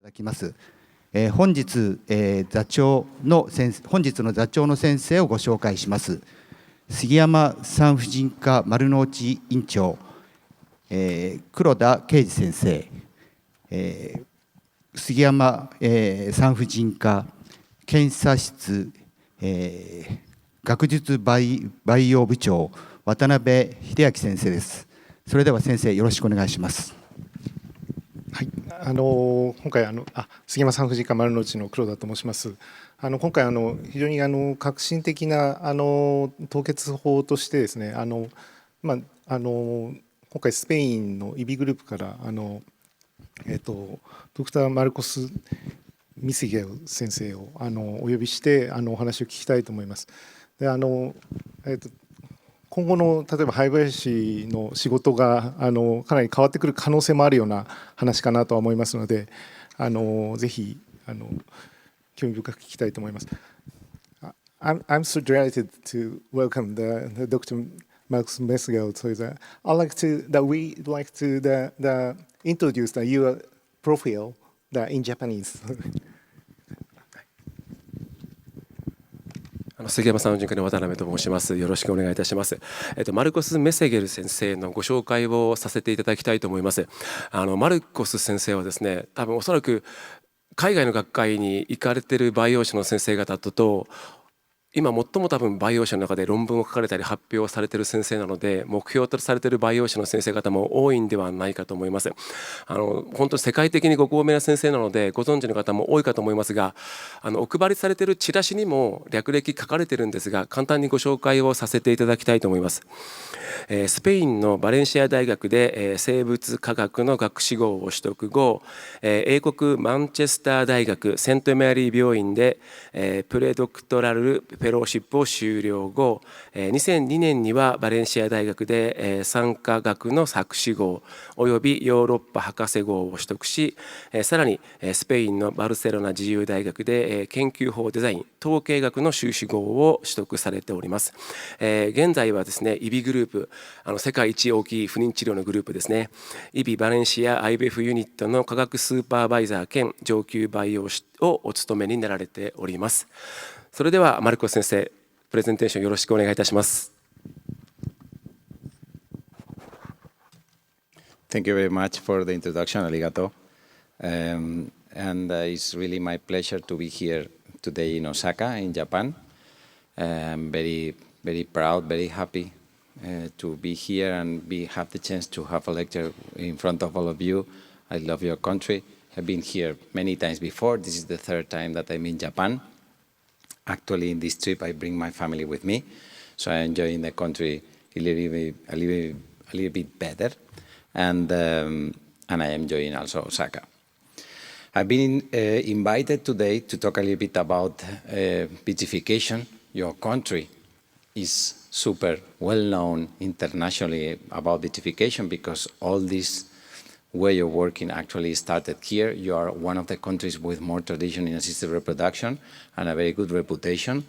だきます。本日の座長の先生をご紹介します。杉山産婦人科丸の内院長、黒田啓二先生、杉山、産婦人科検査室、学術培養部長渡辺秀明先生です。それでは先生、よろしくお願いします。はい、今回杉山産婦人科丸の内の黒田と申します。今回非常に革新的な凍結法としてですね、今回スペインのイビグループからドクター・マルコス・ミセゲル先生をお呼びしてお話を聞きたいと思います。で今後の例えば胚培師の仕事がかなり変わってくる可能性もあるような話かなとは思いますので、ぜひ興味深く聞きたいと思います。I'm so delighted to welcome the Dr. Marcus Meseguer. So we'd like to introduce your profile in Japanese. 杉山産婦人科の渡辺と申します。よろしくお願いいたします。マルコス・メセゲル先生のご紹介をさせていただきたいと思います。マルコス先生はですね、多分おそらく海外の学会に行かれている培養士の先生方と今最も多分培養士の中で論文を書かれたり発表されている先生なので、目標とされている培養士の先生方も多いんではないかと思います。本当に世界的にご高名な先生なのでご存知の方も多いかと思いますが、お配りされているチラシにも略歴書かれているんですが、簡単にご紹介をさせていただきたいと思います。スペインのバレンシア大学で生物科学の学士号を取得後、英国マンチェスター大学セントメアリー病院でプレドクトラルフェローシップを修了後、2002年にはバレンシア大学で産科学の博士号およびヨーロッパ博士号を取得し、さらにスペインのバルセロナ自由大学で研究法デザイン統計学の修士号を取得されております。現在はですね、イビグループ、世界一大きい不妊治療のグループですね、イビバレンシア IVF ユニットの科学スーパーバイザー兼上級培養士をお務めになられております。それではマルコス先生、プレゼンテーションよろしくお願いいたします。Thank you very much for the introduction, arigato. It's really my pleasure to be here today in Osaka, in Japan. I'm very, very proud, very happy to be here and have the chance to have a lecture in front of all of you. I love your country. I've been here many times before. This is the third time that I'm in Japan. Actually, in this trip, I bring my family with me, so I'm enjoying the country a little bit better, and I am enjoying also Osaka. I've been invited today to talk a little bit about vitrification. Your country is super well known internationally about vitrification because all this way of working actually started here. You are one of the countries with more tradition in assisted reproduction and a very good reputation.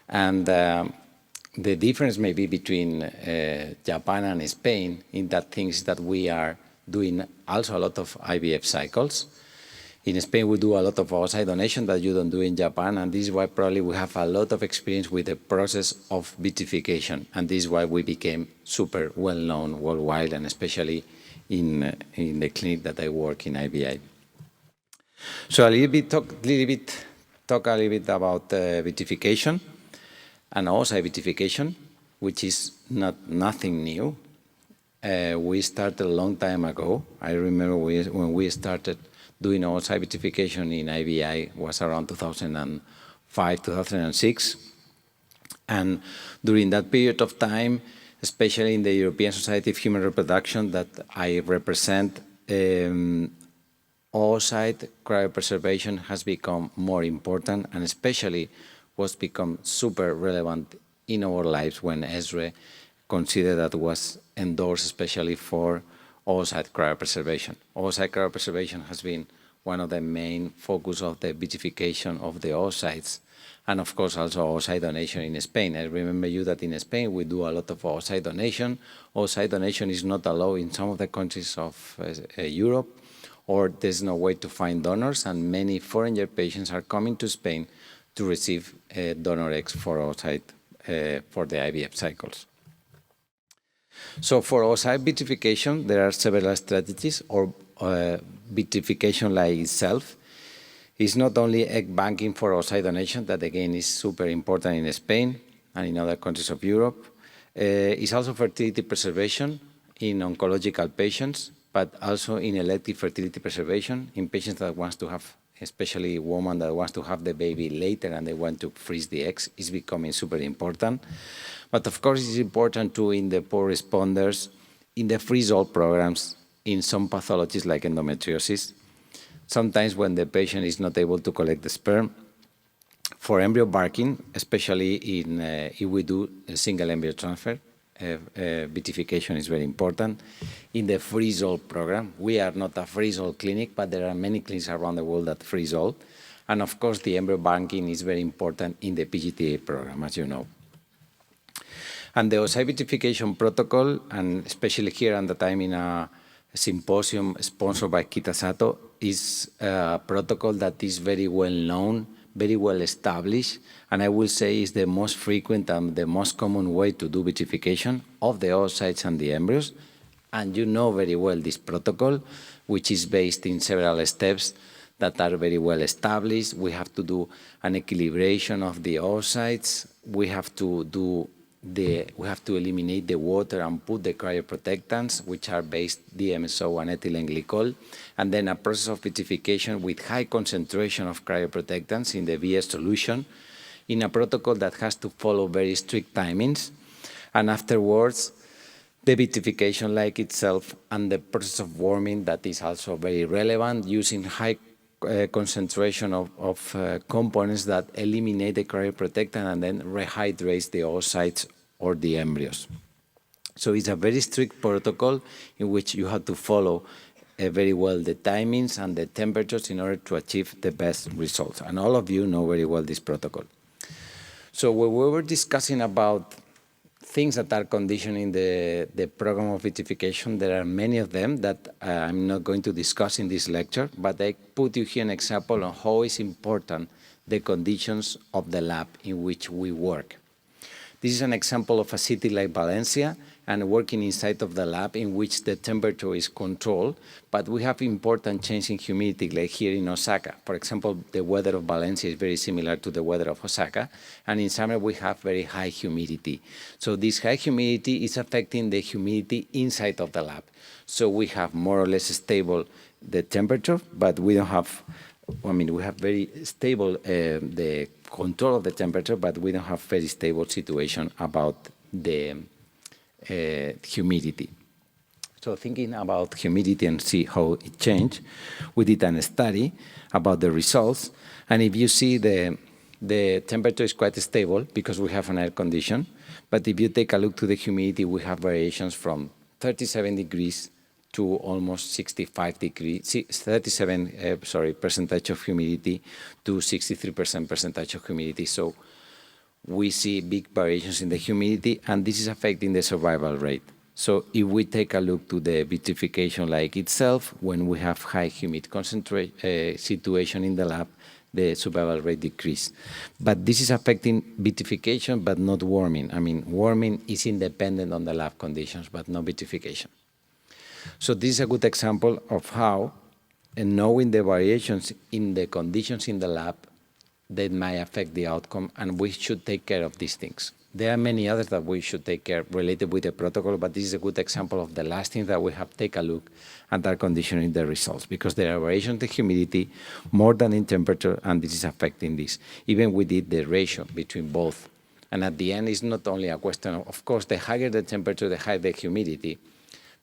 And the difference maybe between Japan and Spain in that things that we are doing also a lot of IVF cycles. In Spain, we do a lot of oocyte donation that you don't do in Japan, and this is why probably we have a lot of experience with the process of vitrification, and this is why we became super well known worldwide, and especially in the clinic that I work in IVI. So talk a little bit about vitrification and oocyte vitrification, which is nothing new. We started a long time ago. I remember when we started doing oocyte vitrification in IVI was around 2005, 2006. And during that period of time, especially in the European Society of Human Reproduction that I represent, oocyte cryopreservation has become more important, and especially was become super relevant in our lives when ESRE considered that was endorsed especially for oocyte cryopreservation. Oocyte cryopreservation has been one of the main focus of the vitrification of the oocytes, and of course also oocyte donation in Spain. I remember you that in Spain we do a lot of oocyte donation. Oocyte donation is not allowed in some of the countries of Europe or there's no way to find donors, and many foreigner patients are coming to Spain to receive donor eggs for oocyte for the IVF cycles. So for oocyte vitrification, there are several strategies, or vitrification like itself is not only egg banking for oocyte donation, that again is super important in Spain and in other countries of Europe. It's also fertility preservation in oncological patients, but also in elective fertility preservation in patients that want to have, especially women that wants to have the baby later and they want to freeze the eggs, is becoming super important. But of course, it's important too in the poor responders, in the freeze-all programs, in some pathologies like endometriosis. Sometimes when the patient is not able to collect the sperm, for embryo barking, especially if we do a single embryo transfer, vitrification is very important. In the freeze-all program, we are not a freeze-all clinic, but there are many clinics around the world that freeze-all. And of course, the embryo banking is very important in the PGTA program, as you know. And the oocyte vitrification protocol, and especially here at the time in a symposium sponsored by Kitazato, is a protocol that is very well known, very well established, and I will say is the most frequent and the most common way to do vitrification of the oocytes and the embryos. And you know very well this protocol, which is based in several steps that are very well established. We have to do an equilibration of the oocytes. We have to eliminate the water and put the cryoprotectants, which are based DMSO and ethylene glycol, and then a process of vitrification with high concentration of cryoprotectants in the VS solution in a protocol that has to follow very strict timings. And afterwards, the vitrification like itself and the process of warming that is also very relevant, using high concentration of components that eliminate the cryoprotectant and then rehydrates the oocytes or the embryos. So it's a very strict protocol in which you have to follow very well the timings and the temperatures in order to achieve the best results. And all of you know very well this protocol. So when we were discussing about things that are conditioning the program of vitrification, there are many of them that I'm not going to discuss in this lecture, but I put you here an example on how is important the conditions of the lab in which we work. This is an example of a city like Valencia and working inside of the lab in which the temperature is controlled, but we have important change in humidity like here in Osaka. For example, the weather of Valencia is very similar to the weather of Osaka, and in summer we have very high humidity. So this high humidity is affecting the humidity inside of the lab. So we have more or less stable the temperature, but we don't have, we have very stable the control of the temperature, but we don't have very stable situation about the humidity. So thinking about humidity and see how it changed, we did a study about the results, and if you see the temperature is quite stable because we have an air condition, but if you take a look to the humidity, we have variations from 37 degrees to almost 65 degrees, percentage of humidity to 63% percentage of humidity. So we see big variations in the humidity, and this is affecting the survival rate. So if we take a look to the vitrification like itself, when we have high humid situation in the lab, the survival rate decrease. But this is affecting vitrification, but not warming. Warming is independent on the lab conditions, but not vitrification. So this is a good example of how, knowing the variations in the conditions in the lab, that might affect the outcome, and we should take care of these things. There are many others that we should take care related with the protocol, but this is a good example of the last thing that we have to take a look and are conditioning the results, because there are variations in humidity more than in temperature, and this is affecting this. Even we did the ratio between both. And at the end, it's not only a question of course, the higher the temperature, the higher the humidity,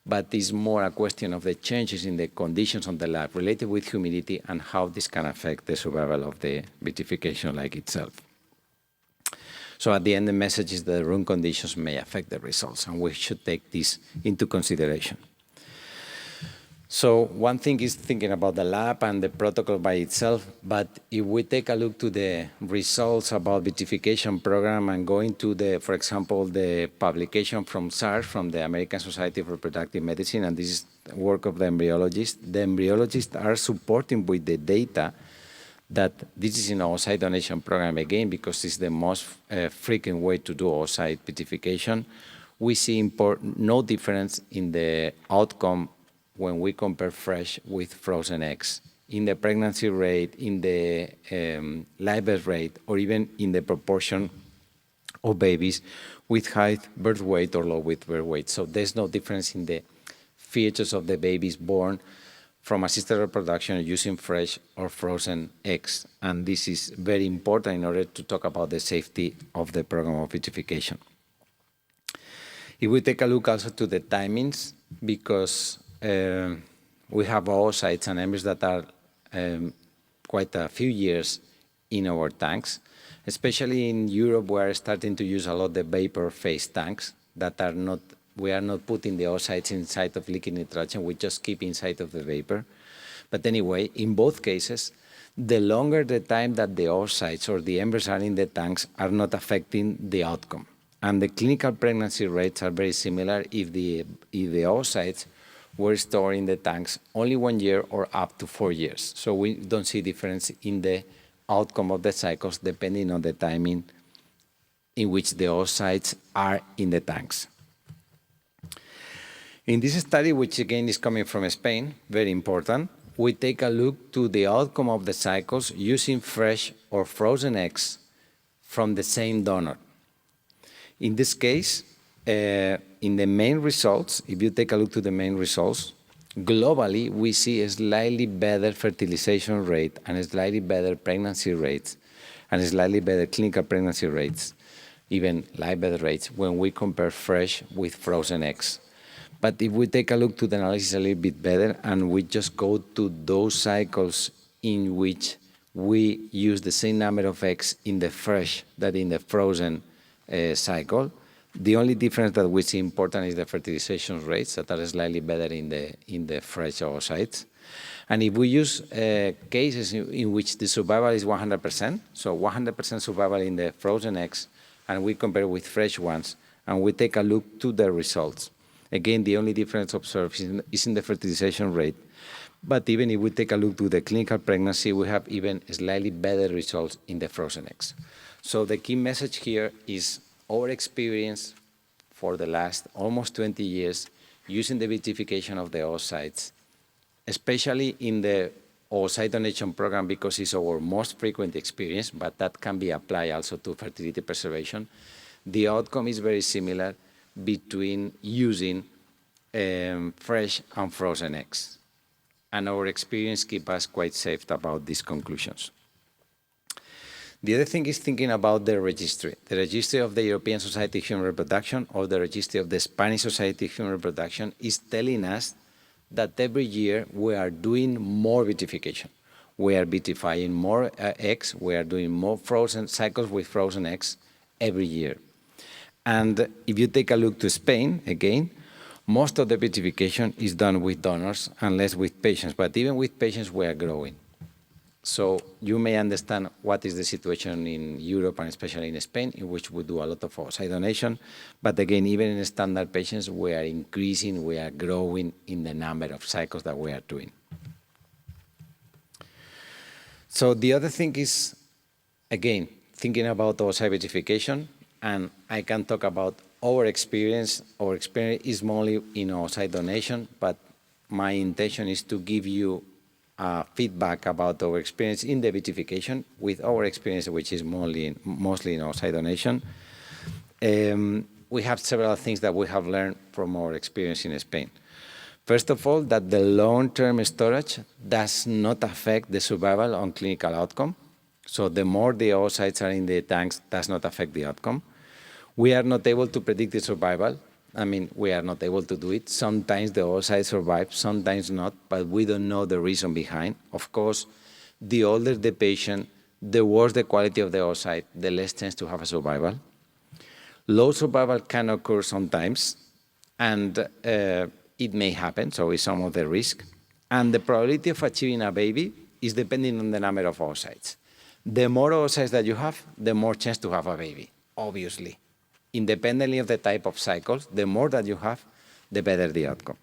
but it's more a question of the changes in the conditions on the lab related with humidity and how this can affect the survival of the vitrification like itself. So at the end, the message is that room conditions may affect the results, and we should take this into consideration. So one thing is thinking about the lab and the protocol by itself, but if we take a look to the results about vitrification program and going to the, for example, the publication from SARS, from the American Society of Reproductive Medicine, and this is work of the embryologists are supporting with the data that this is an oocyte donation program again, because it's the most frequent way to do oocyte vitrification. We see no difference in the outcome when we compare fresh with frozen eggs, in the pregnancy rate, in the live birth rate, or even in the proportion of babies with high birth weight or low with birth weight. So there's no difference in the features of the babies born from assisted reproduction using fresh or frozen eggs. And this is very important in order to talk about the safety of the program of vitrification. If we take a look also to the timings, because we have oocytes and embryos that are quite a few years in our tanks. Especially in Europe, we are starting to use a lot the vapor phase tanks that are not, we are not putting the oocytes inside of liquid nitrogen, we just keep inside of the vapor. But anyway, in both cases, the longer the time that the oocytes or the embryos are in the tanks are not affecting the outcome. And the clinical pregnancy rates are very similar if the oocytes were stored in the tanks only 1 year or up to 4 years. So we don't see difference in the outcome of the cycles depending on the timing in which the oocytes are in the tanks. In this study, which again is coming from Spain, very important, we take a look to the outcome of the cycles using fresh or frozen eggs from the same donor. In this case, in the main results, if you take a look to the main results, globally, we see a slightly better fertilization rate and a slightly better pregnancy rates and a slightly better clinical pregnancy rates, even live birth rates, when we compare fresh with frozen eggs. But if we take a look to the analysis a little bit better and we just go to those cycles in which we use the same number of eggs in the fresh that in the frozen cycle, the only difference that we see important is the fertilization rates that are slightly better in the fresh oocytes. And if we use cases in which the survival is 100%, so 100% survival in the frozen eggs, and we compare with fresh ones, and we take a look to the results, again, the only difference observed is in the fertilization rate. But even if we take a look to the clinical pregnancy, we have even slightly better results in the frozen eggs. So the key message here is our experience for the last almost 20 years using the vitrification of the oocytes, especially in the oocyte donation program because it's our most frequent experience, but that can be applied also to fertility preservation. The outcome is very similar between using fresh and frozen eggs. And our experience keeps us quite safe about these conclusions. The other thing is thinking about the registry of the European Society of Human Reproduction or the registry of the Spanish Society of Human Reproduction is telling us that every year we are doing more vitrification. We are vitrifying more eggs, we are doing more frozen cycles with frozen eggs every year. And if you take a look to Spain, again, most of the vitrification is done with donors and less with patients, but even with patients we are growing. So you may understand what is the situation in Europe and especially in Spain, in which we do a lot of oocyte donation. But again, even in standard patients, we are increasing, we are growing in the number of cycles that we are doing. So the other thing is, again, thinking about oocyte vitrification, and I can talk about our experience. Our experience is mostly in oocyte donation, but my intention is to give you feedback about our experience in the vitrification with our experience, which is mostly in oocyte donation. We have several things that we have learned from our experience in Spain. First of all, that the long-term storage does not affect the survival on clinical outcome. So the more the oocytes are in the tanks does not affect the outcome. We are not able to predict the survival. I mean, we are not able to do it. Sometimes the oocytes survive, sometimes not, but we don't know the reason behind. Of course, the older the patient, the worse the quality of the oocyte, the less chance to have a survival. Low survival can occur sometimes, and it may happen, so it's some of the risk. And the probability of achieving a baby is depending on the number of oocytes. The more oocytes that you have, the more chance to have a baby, obviously. Independently of the type of cycles, the more that you have, the better the outcome.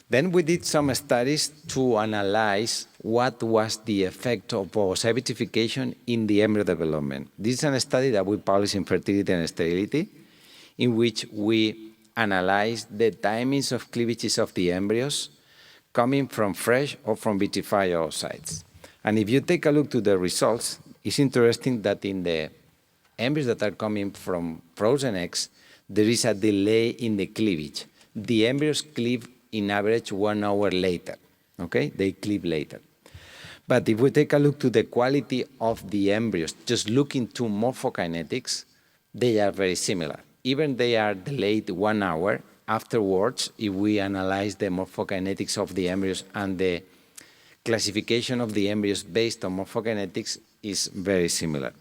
Then we did some studies to analyze what was the effect of oocyte vitrification in the embryo development. This is a study that we published in Fertility and Sterility, in which we analyzed the timings of cleavages of the embryos coming from fresh or from vitrified oocytes. And if you take a look to the results, it's interesting that in the embryos that are coming from frozen eggs, there is a delay in the cleavage. The embryos cleave in average 1 hour later, okay? They cleave later. But if we take a look to the quality of the embryos, just looking to morphokinetics, they are very similar. Even they are delayed 1 hour, afterwards, if we analyze the morphokinetics of the embryos and the classification of the embryos based on morphokinetics is very similar.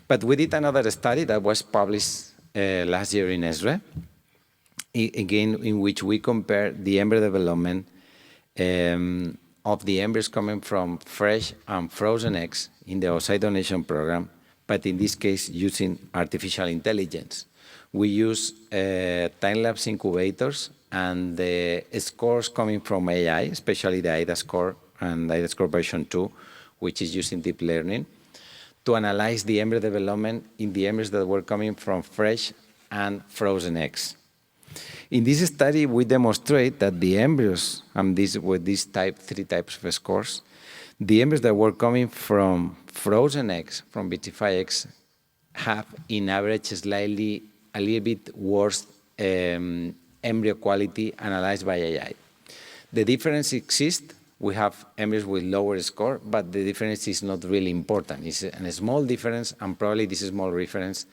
But we did another study that was published last year in ESRE, again, in which we compare the embryo development of the embryos coming from fresh and frozen eggs in the oocyte donation program, but in this case using artificial intelligence. We use time-lapse incubators and the scores coming from AI, especially the IDA score and IDA score version 2, which is using deep learning, to analyze the embryo development in the embryos that were coming from fresh and frozen eggs. In this study, we demonstrate that the embryos, and with these three types of scores, the embryos that were coming from frozen eggs, from vitrified eggs, have, in average, slightly a little bit worse embryo quality analyzed by AI. The difference exists. We have embryos with lower score, but the difference is not really important. It's a small difference, and probably this small difference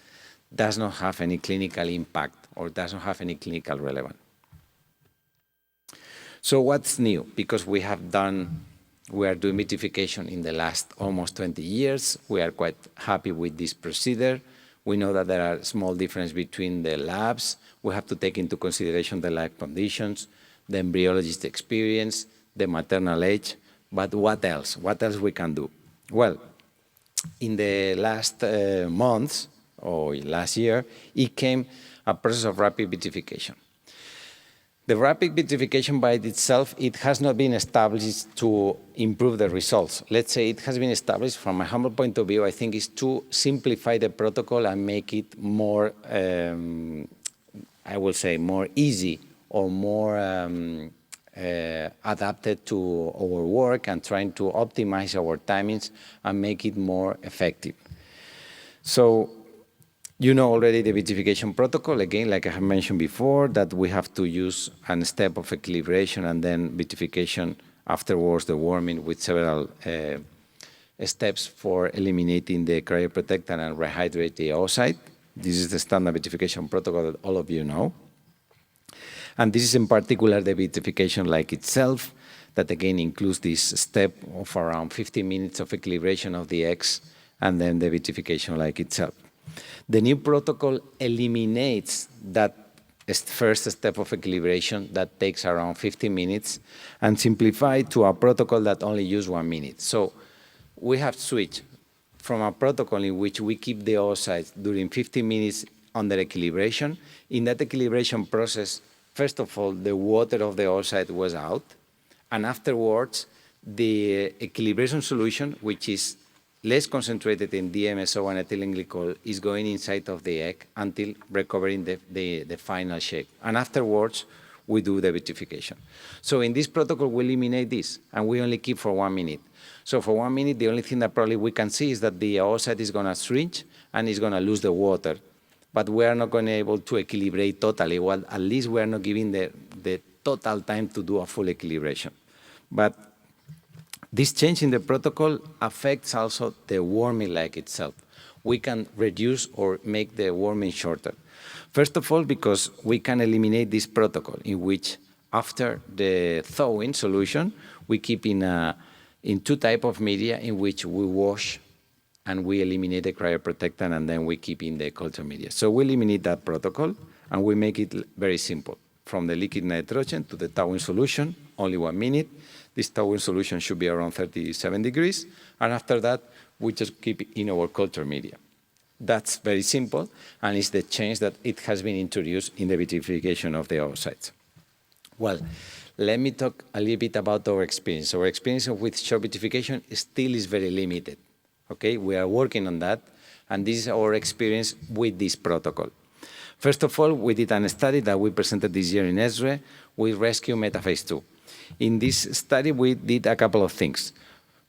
does not have any clinical impact or does not have any clinical relevance. So what's new? Because we are doing vitrification in the last almost 20 years. We are quite happy with this procedure. We know that there are small differences between the labs. We have to take into consideration the lab conditions, the embryologist experience, the maternal age, but what else? What else we can do? Well, in the last months, or last year, it came a process of rapid vitrification. The rapid vitrification by itself, it has not been established to improve the results. Let's say it has been established from a humble point of view, I think is to simplify the protocol and make it more, I will say, more easy or more adapted to our work and trying to optimize our timings and make it more effective. So, you know already the vitrification protocol, again, like I have mentioned before, that we have to use a step of equilibration and then vitrification afterwards, the warming with several steps for eliminating the cryoprotectant and rehydrate the oocyte. This is the standard vitrification protocol that all of you know. And this is in particular the vitrification like itself, that again includes this step of around 15 minutes of equilibration of the eggs and then the vitrification like itself. The new protocol eliminates that first step of equilibration that takes around 15 minutes and simplified to a protocol that only uses 1 minute. So we have switched from a protocol in which we keep the oocytes during 15 minutes under equilibration. In that equilibration process, first of all, the water of the oocyte was out, and afterwards, the equilibration solution, which is less concentrated in DMSO and ethylene glycol, is going inside of the egg until recovering the final shape. And afterwards, we do the vitrification. So in this protocol, we eliminate this, and we only keep for 1 minute. So for 1 minute, the only thing that probably we can see is that the oocyte is going to shrink and is going to lose the water. But we are not going to be able to equilibrate totally. Well, at least we are not giving the total time to do a full equilibration. But this change in the protocol affects also the warming leg itself. We can reduce or make the warming shorter. First of all, because we can eliminate this protocol in which after the thawing solution, we keep in 2 types of media in which we wash and we eliminate the cryoprotectant and then we keep in the culture media. So we eliminate that protocol and we make it very simple. from the liquid nitrogen to the towing solution, only 1 minute. This towing solution should be around 37 degrees. And after that, we just keep it in our culture media. That's very simple, and it's the change that it has been introduced in the vitrification of the oocytes. Well, let me talk a little bit about our experience. Our experience with short vitrification still is very limited. Okay, we are working on that, and this is our experience with this protocol. First of all, we did a study that we presented this year in ESRE with Rescue Metaphase 2. In this study, we did a couple of things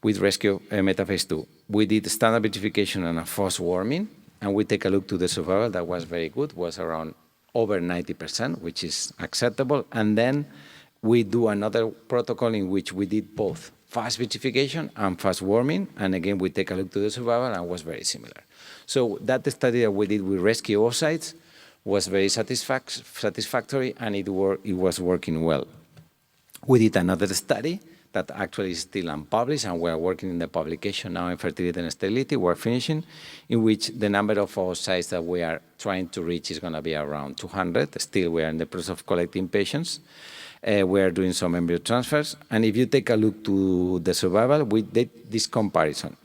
with Rescue Metaphase 2. We did standard vitrification and a fast warming, and we take a look to the survival. That was very good, was around over 90%, which is acceptable. And then we do another protocol in which we did both fast vitrification and fast warming, and again, we take a look to the survival, and was very similar. So that study that we did with rescue oocytes was very satisfactory, and it was working well. We did another study that actually is still unpublished, and we're working in the publication now in fertility and sterility. We're finishing, in which the number of oocytes that we are trying to reach is going to be around 200. Still, we are in the process of collecting patients. We are doing some embryo transfers. And if you take a look to the survival, we did this comparison.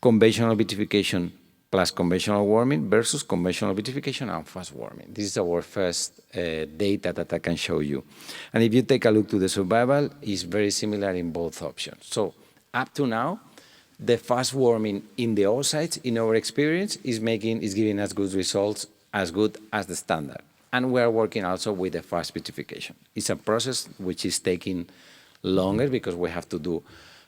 Conventional vitrification plus conventional warming versus conventional vitrification and fast warming. This is our first data that I can show you. And if you take a look to the survival, it's very similar in both options. So up to now, the fast warming in the oocytes, in our experience, is giving us good results, as good as the standard. And we are working also with the fast vitrification. It's a process which is taking longer because we have to do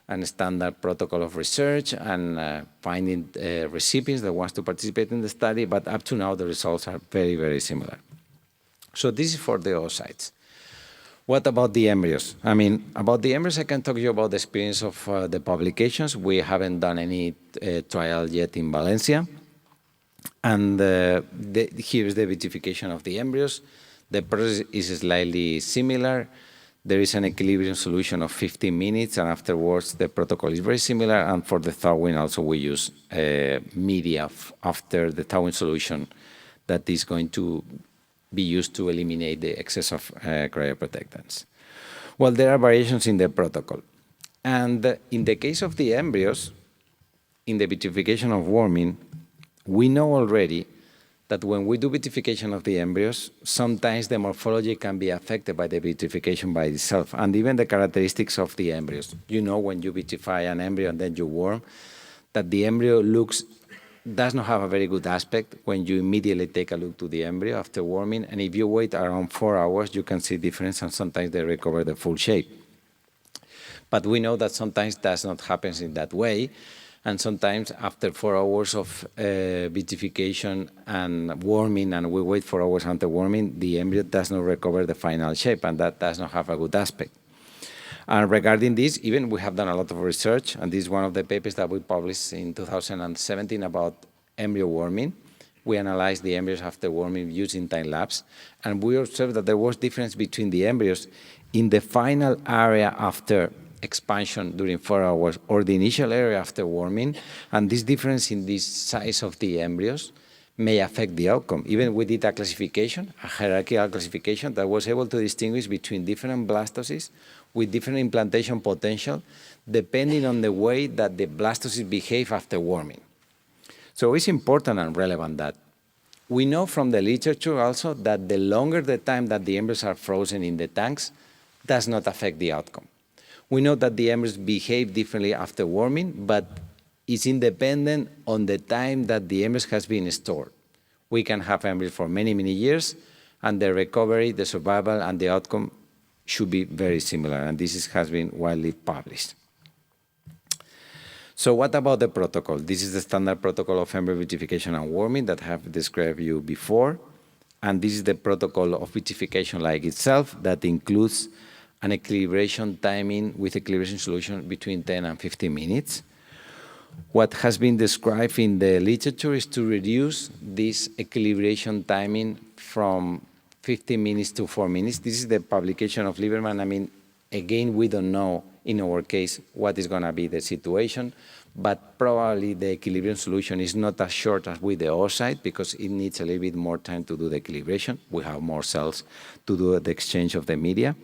a standard protocol of research and finding recipients that want to participate in the study, but up to now the results are very, very similar. So this is for the oocytes. What about the embryos? I mean, about the embryos, I can talk to you about the experience of the publications. We haven't done any trial yet in Valencia. And here is the vitrification of the embryos. The process is slightly similar. There is an equilibrium solution of 15 minutes, and afterwards the protocol is very similar. And for the thawing, also we use media after the thawing solution that is going to be used to eliminate the excess of cryoprotectants. Well, there are variations in the protocol. And in the case of the embryos, in the vitrification of warming, we know already that when we do vitrification of the embryos, sometimes the morphology can be affected by the vitrification by itself, and even the characteristics of the embryos. You know, when you vitrify an embryo and then you warm, that the embryo does not have a very good aspect when you immediately take a look to the embryo after warming, and if you wait around 4 hours, you can see difference, and sometimes they recover the full shape. But we know that sometimes does not happen in that way. And sometimes after 4 hours of vitrification and warming, and we wait 4 hours after warming, the embryo does not recover the final shape, and that does not have a good aspect. And regarding this, even we have done a lot of research, and this is one of the papers that we published in 2017 about embryo warming. We analyzed the embryos after warming using time-lapse, and we observed that there was difference between the embryos in the final area after expansion during 4 hours or the initial area after warming, and this difference in the size of the embryos may affect the outcome. Even we did a classification, a hierarchical classification that was able to distinguish between different blastoses with different implantation potential depending on the way that the blastoses behave after warming. So it's important and relevant that we know from the literature also that the longer the time that the embryos are frozen in the tanks does not affect the outcome. We know that the embryos behave differently after warming, but it's independent on the time that the embryos has been stored. We can have embryos for many, many years, and the recovery, the survival, and the outcome should be very similar, and this has been widely published. So what about the protocol? This is the standard protocol of embryo vitrification and warming that I have described you before, and this is the protocol of vitrification like itself that includes an equilibration timing with equilibration solution between 10 and 15 minutes. What has been described in the literature is to reduce this equilibration timing from 15 minutes to 4 minutes. This is the publication of IVIRMA. I mean, again, we don't know in our case, what is going to be the situation. But probably the equilibrium solution is not as short as with the oocyte because it needs a little bit more time to do the equilibration. We have more cells to do the exchange of the media.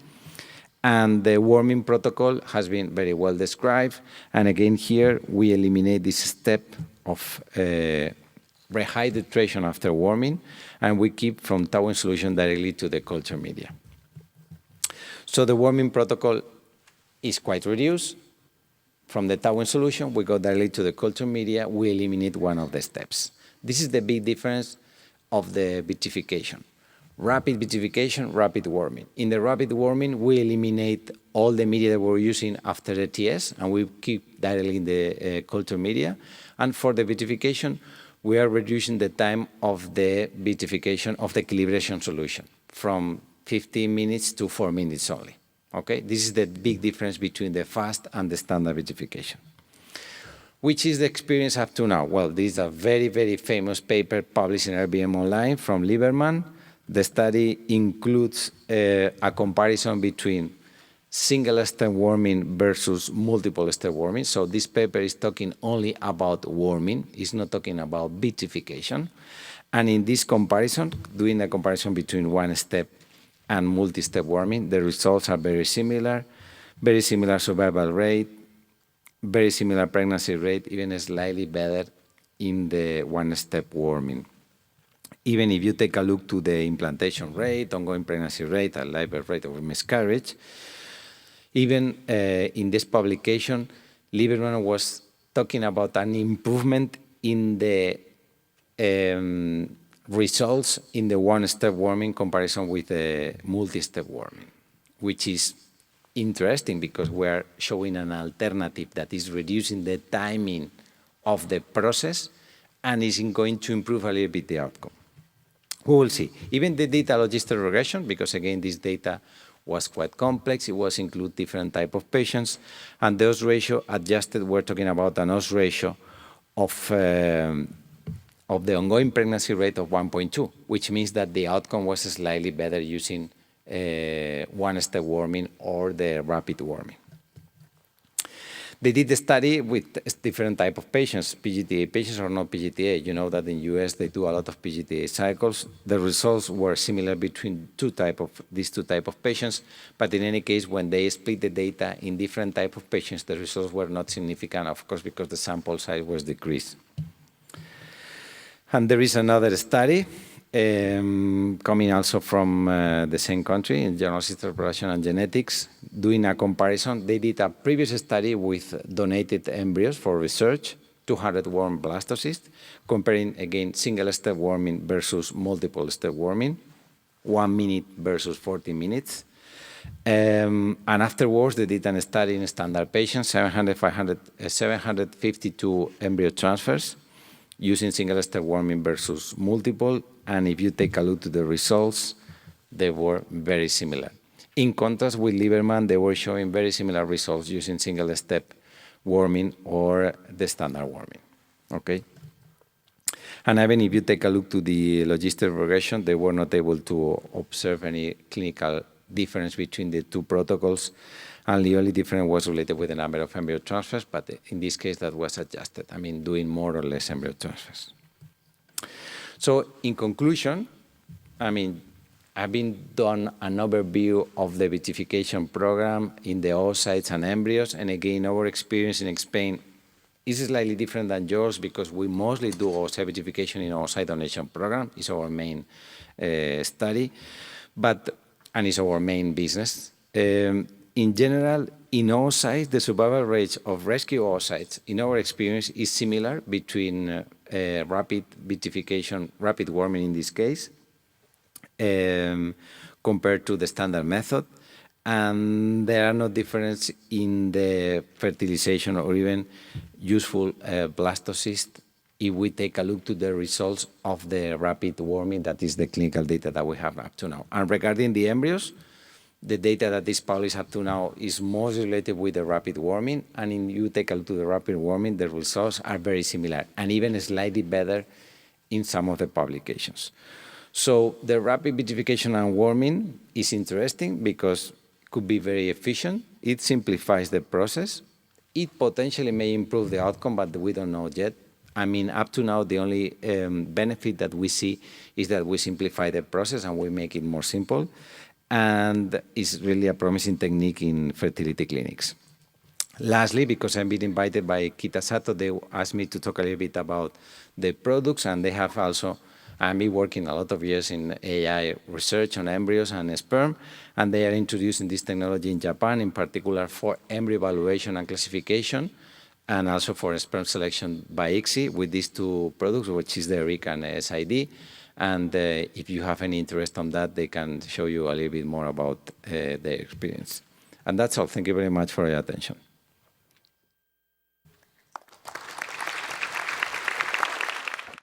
And the warming protocol has been very well described. And again, here we eliminate this step of rehydration after warming, and we keep from towing solution directly to the culture media. So the warming protocol is quite reduced. From the towing solution, we go directly to the culture media. We eliminate one of the steps. This is the big difference of the vitrification. Rapid vitrification, rapid warming. In the rapid warming, we eliminate all the media that we're using after the TS, and we keep directly in the culture media. And for the vitrification, we are reducing the time of the vitrification of the equilibration solution from 15 minutes to 4 minutes only. Okay, this is the big difference between the fast and the standard vitrification. Which is the experience up to now? Well, this is a very, very famous paper published in IVIRMA Online from Lieberman. The study includes a comparison between single-step warming versus multiple-step warming. So this paper is talking only about warming. It's not talking about vitrification. And in this comparison, doing a comparison between one-step and multi-step warming, the results are very similar survival rate, very similar pregnancy rate, even slightly better in the one-step warming. Even if you take a look to the implantation rate, ongoing pregnancy rate, and live birth rate of miscarriage, even in this publication, Lieberman was talking about an improvement in the results in the one-step warming comparison with the multi-step warming, which is interesting because we're showing an alternative that is reducing the timing of the process and is going to improve a little bit the outcome. We will see. Even the data logistic regression, because again, this data was quite complex. It was include different type of patients, and the odds ratio adjusted. We're talking about an odds ratio of the ongoing pregnancy rate of 1.2, which means that the outcome was slightly better using one-step warming or the rapid warming. They did the study with different type of patients, PGTA patients or not PGTA. You know that in US they do a lot of PGTA cycles. The results were similar between these two type of patients, but in any case, when they split the data in different type of patients, the results were not significant, of course, because the sample size was decreased. And there is another study coming also from the same country, in Journal of Reproduction and Genetics, doing a comparison. They did a previous study with donated embryos for research, 200 warm blastocysts, comparing, again, single-step warming versus multiple-step warming, 1 minute versus 40 minutes. And afterwards, they did a study in standard patients, 752 embryo transfers, using single-step warming versus multiple. And if you take a look to the results, they were very similar. In contrast with Lieberman, they were showing very similar results using single-step warming or the standard warming, okay? And even if you take a look to the logistic regression, they were not able to observe any clinical difference between the two protocols, and the only difference was related with the number of embryo transfers, but in this case, that was adjusted. I mean, doing more or less embryo transfers. So in conclusion, I mean, I've been done an overview of the vitrification program in the oocytes and embryos, and again, our experience in Spain is slightly different than yours because we mostly do oocyte vitrification in our oocyte donation program. It's our main study, and it's our main business. In general, in oocytes, the survival rates of rescue oocytes, in our experience, is similar between rapid vitrification, rapid warming in this case, compared to the standard method. And there are no difference in the fertilization or even useful blastocyst if we take a look to the results of the rapid warming, that is the clinical data that we have up to now. And regarding the embryos, the data that is published up to now is most related with the rapid warming, and if you take a look to the rapid warming, the results are very similar, and even slightly better in some of the publications. So the rapid vitrification and warming is interesting because could be very efficient. It simplifies the process. It potentially may improve the outcome, but we don't know yet. I mean, up to now, the only benefit that we see is that we simplify the process and we make it more simple. And it's really a promising technique in fertility clinics. Lastly, because I've been invited by Kitazato, they asked me to talk a little bit about the products, and they have also, I've been working a lot of years in AI research on embryos and sperm, and they are introducing this technology in Japan, in particular for embryo evaluation and classification, and also for sperm selection by ICSI with these two products, which is the RIC and SID. And if you have any interest on that, they can show you a little bit more about their experience. And that's all. Thank you very much for your attention.